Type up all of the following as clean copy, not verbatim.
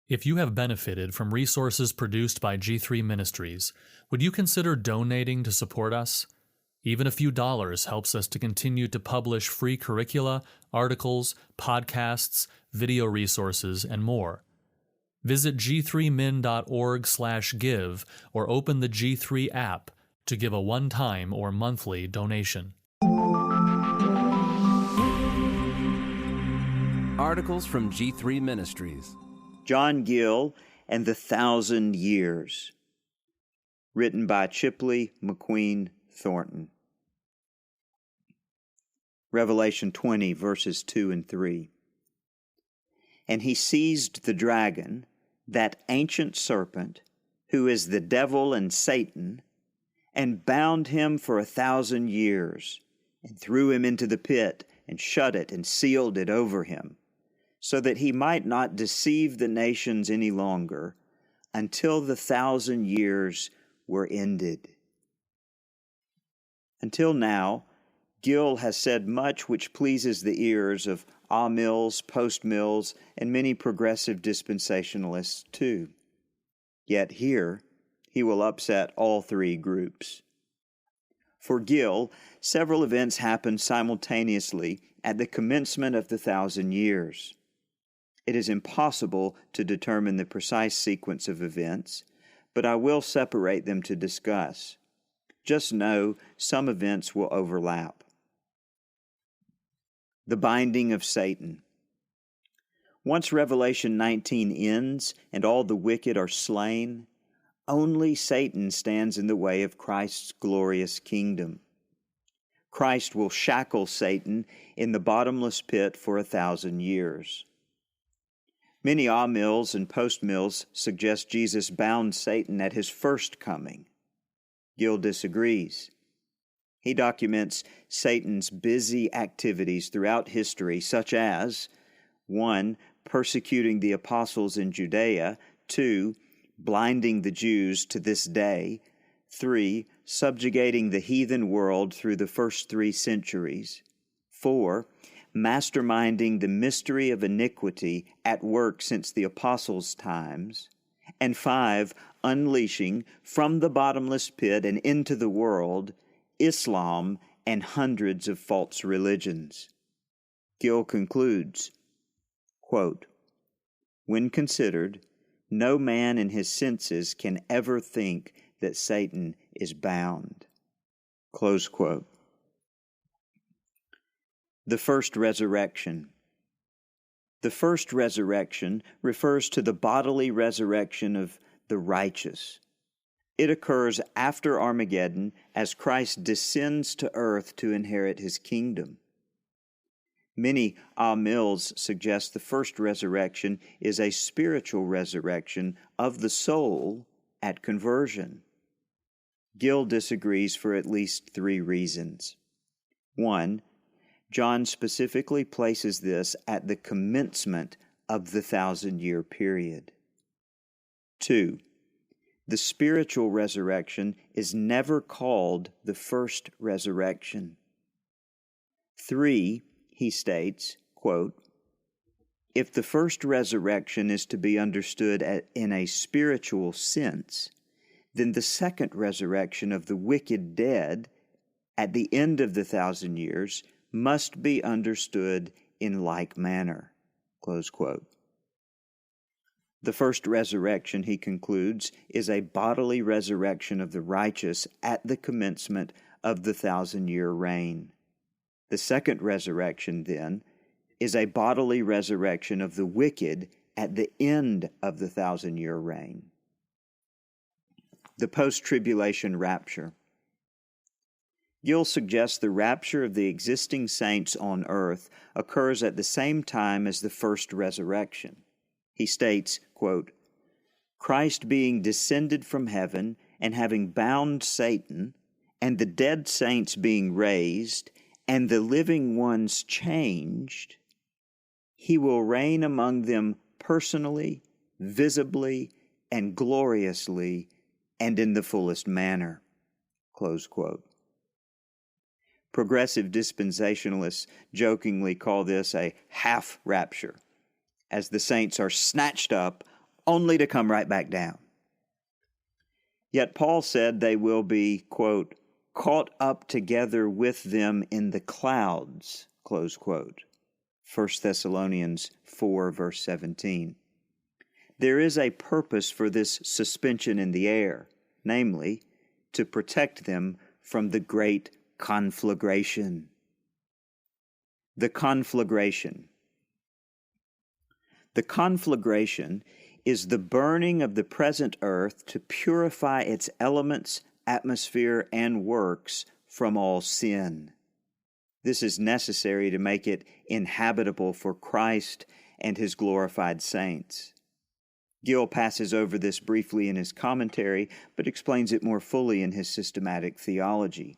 If you have benefited from resources produced by G3 Ministries, would you consider donating to support us? Even a few dollars helps us to continue to publish free curricula, articles, podcasts, video resources, and more. Visit g3min.org/give or open the G3 app to give a one-time or monthly donation. Articles from G3 Ministries. John Gill and the 1,000 Years, written by Chipley McQueen Thornton. Revelation 20, verses 2 and 3. And he seized the dragon, that ancient serpent, who is the devil and Satan, and bound him for 1,000 years, and threw him into the pit, and shut it, and sealed it over him, so that he might not deceive the nations any longer, until the 1,000 years were ended. Until now, Gill has said much which pleases the ears of ah-mills, post-mills, and many progressive dispensationalists too. Yet here, he will upset all three groups. For Gill, several events happened simultaneously at the commencement of the 1,000 years. It is impossible to determine the precise sequence of events, but I will separate them to discuss. Just know some events will overlap. The binding of Satan. Once Revelation 19 ends and all the wicked are slain, only Satan stands in the way of Christ's glorious kingdom. Christ will shackle Satan in the bottomless pit for 1,000 years. Many ah-mills and post-mills suggest Jesus bound Satan at his first coming. Gill disagrees. He documents Satan's busy activities throughout history, such as 1. Persecuting the apostles in Judea, 2. Blinding the Jews to this day, 3. Subjugating the heathen world through the first 3 centuries, 4. Masterminding the mystery of iniquity at work since the apostles' times, and 5. Unleashing from the bottomless pit and into the world Islam and hundreds of false religions. Gill concludes, quote, when considered, no man in his senses can ever think that Satan is bound. Close quote. The first resurrection. The first resurrection refers to the bodily resurrection of the righteous. It occurs after Armageddon as Christ descends to earth to inherit his kingdom. Many ah-mills suggest the first resurrection is a spiritual resurrection of the soul at conversion. Gill disagrees for at least 3 reasons. 1. John specifically places this at the commencement of the 1,000-year period. 2. The spiritual resurrection is never called the first resurrection. 3. He states, quote, if the first resurrection is to be understood in a spiritual sense, then the second resurrection of the wicked dead at the end of the 1,000 years must be understood in like manner. Close quote. The first resurrection, he concludes, is a bodily resurrection of the righteous at the commencement of the 1,000-year reign. The second resurrection, then, is a bodily resurrection of the wicked at the end of the 1,000-year reign. The Post-Tribulation Rapture. Gill suggests the rapture of the existing saints on earth occurs at the same time as the first resurrection. He states, quote, Christ being descended from heaven and having bound Satan, and the dead saints being raised, and the living ones changed, he will reign among them personally, visibly, and gloriously, and in the fullest manner. Close quote. Progressive dispensationalists jokingly call this a half rapture, as the saints are snatched up only to come right back down. Yet Paul said they will be, quote, caught up together with them in the clouds, close quote. 1 Thessalonians 4, verse 17. There is a purpose for this suspension in the air, namely, to protect them from the great conflagration. The conflagration. The conflagration is the burning of the present earth to purify its elements, atmosphere, and works from all sin. This is necessary to make it inhabitable for Christ and His glorified saints. Gill passes over this briefly in his commentary, but explains it more fully in his systematic theology.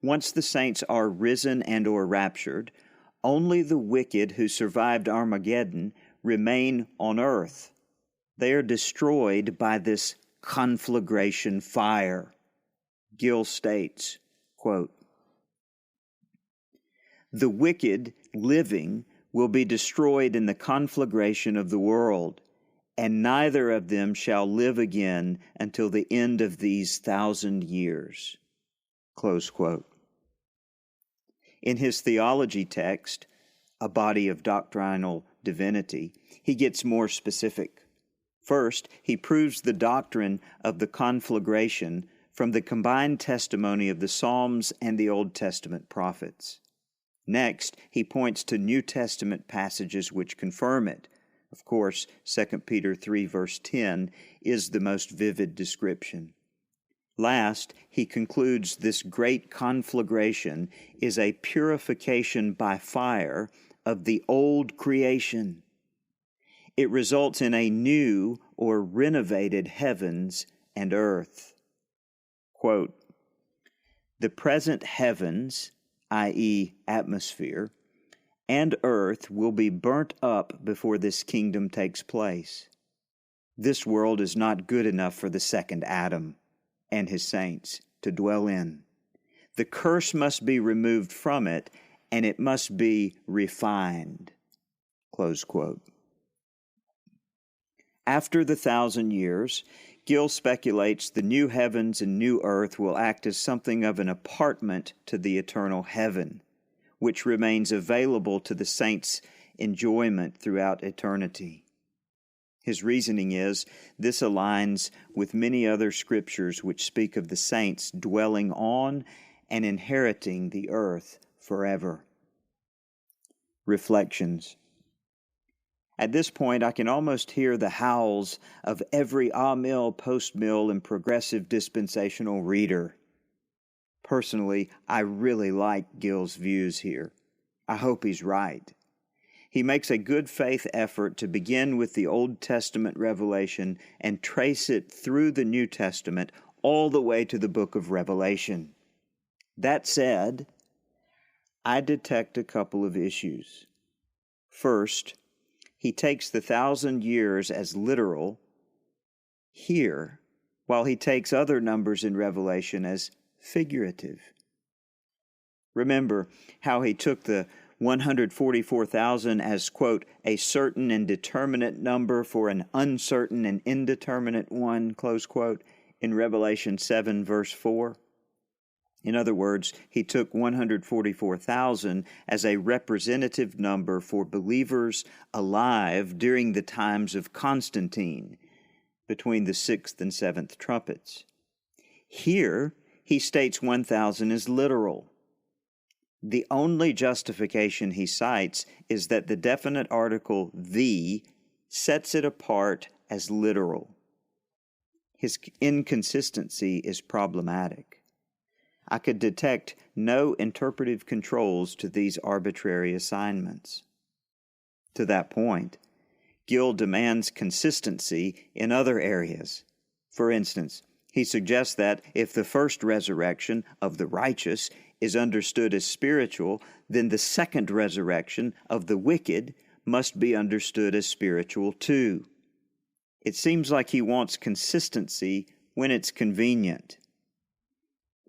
Once the saints are risen and or raptured, only the wicked who survived Armageddon remain on earth. They are destroyed by this conflagration fire. Gill states, quote, the wicked living will be destroyed in the conflagration of the world, and neither of them shall live again until the end of these 1,000 years. Close quote. In his theology text, A Body of Doctrinal Divinity, he gets more specific. First, he proves the doctrine of the conflagration from the combined testimony of the Psalms and the Old Testament prophets. Next, he points to New Testament passages which confirm it. Of course, 2 Peter 3, verse 10 is the most vivid description. Last, he concludes this great conflagration is a purification by fire of the old creation. It results in a new or renovated heavens and earth. Quote, the present heavens, i.e., atmosphere, and earth will be burnt up before this kingdom takes place. This world is not good enough for the second Adam and his saints to dwell in. The curse must be removed from it, and it must be refined. Close quote. After the 1,000 years, Gill speculates the new heavens and new earth will act as something of an apartment to the eternal heaven, which remains available to the saints' enjoyment throughout eternity. His reasoning is, this aligns with many other scriptures which speak of the saints dwelling on and inheriting the earth forever. Reflections. At this point, I can almost hear the howls of every amill, post-mill, and progressive dispensational reader. Personally, I really like Gill's views here. I hope he's right. He makes a good faith effort to begin with the Old Testament revelation and trace it through the New Testament all the way to the book of Revelation. That said, I detect a couple of issues. First, he takes the 1,000 years as literal here, while he takes other numbers in Revelation as figurative. Remember how he took the 144,000 as, quote, a certain and determinate number for an uncertain and indeterminate one, close quote, in Revelation 7, verse 4. In other words, he took 144,000 as a representative number for believers alive during the times of Constantine, between the 6th and 7th trumpets. Here, he states 1,000 is literal. The only justification he cites is that the definite article the sets it apart as literal. His inconsistency is problematic. I could detect no interpretive controls to these arbitrary assignments. To that point, Gill demands consistency in other areas. For instance, he suggests that if the first resurrection of the righteous is understood as spiritual, then the second resurrection of the wicked must be understood as spiritual too. It seems like he wants consistency when it's convenient.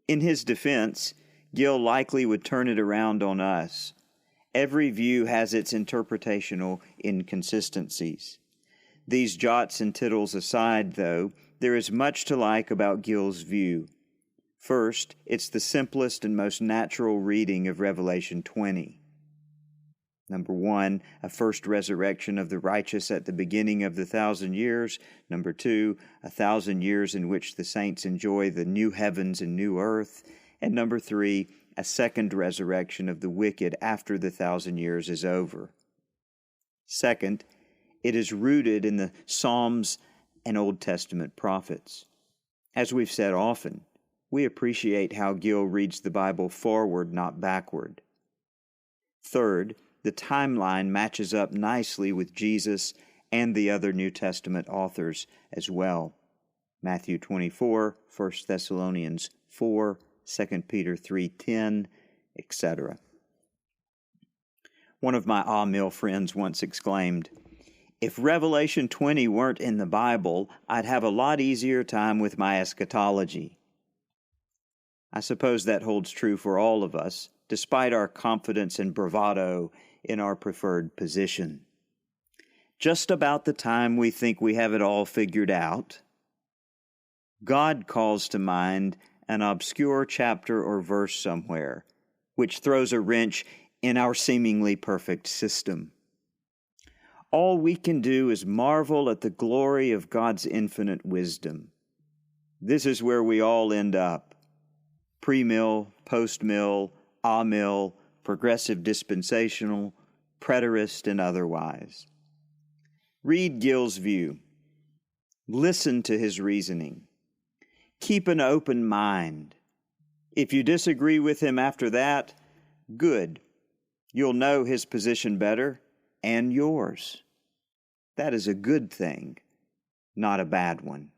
In his defense, Gill likely would turn it around on us. Every view has its interpretational inconsistencies. These jots and tittles aside, though, there is much to like about Gill's view. First, it's the simplest and most natural reading of Revelation 20. Number 1, a first resurrection of the righteous at the beginning of the 1,000 years. Number 2, 1,000 years in which the saints enjoy the new heavens and new earth. And number 3, a second resurrection of the wicked after the 1,000 years is over. Second, it is rooted in the Psalms and Old Testament prophets. As we've said often, we appreciate how Gill reads the Bible forward, not backward. Third, the timeline matches up nicely with Jesus and the other New Testament authors as well. Matthew 24, 1 Thessalonians 4, 2 Peter 3:10, etc. One of my mill friends once exclaimed, "If Revelation 20 weren't in the Bible, I'd have a lot easier time with my eschatology." I suppose that holds true for all of us, despite our confidence and bravado in our preferred position. Just about the time we think we have it all figured out, God calls to mind an obscure chapter or verse somewhere, which throws a wrench in our seemingly perfect system. All we can do is marvel at the glory of God's infinite wisdom. This is where we all end up. Pre-mill, post-mill, amill, progressive dispensational, preterist, and otherwise. Read Gill's view. Listen to his reasoning. Keep an open mind. If you disagree with him after that, good. You'll know his position better and yours. That is a good thing, not a bad one.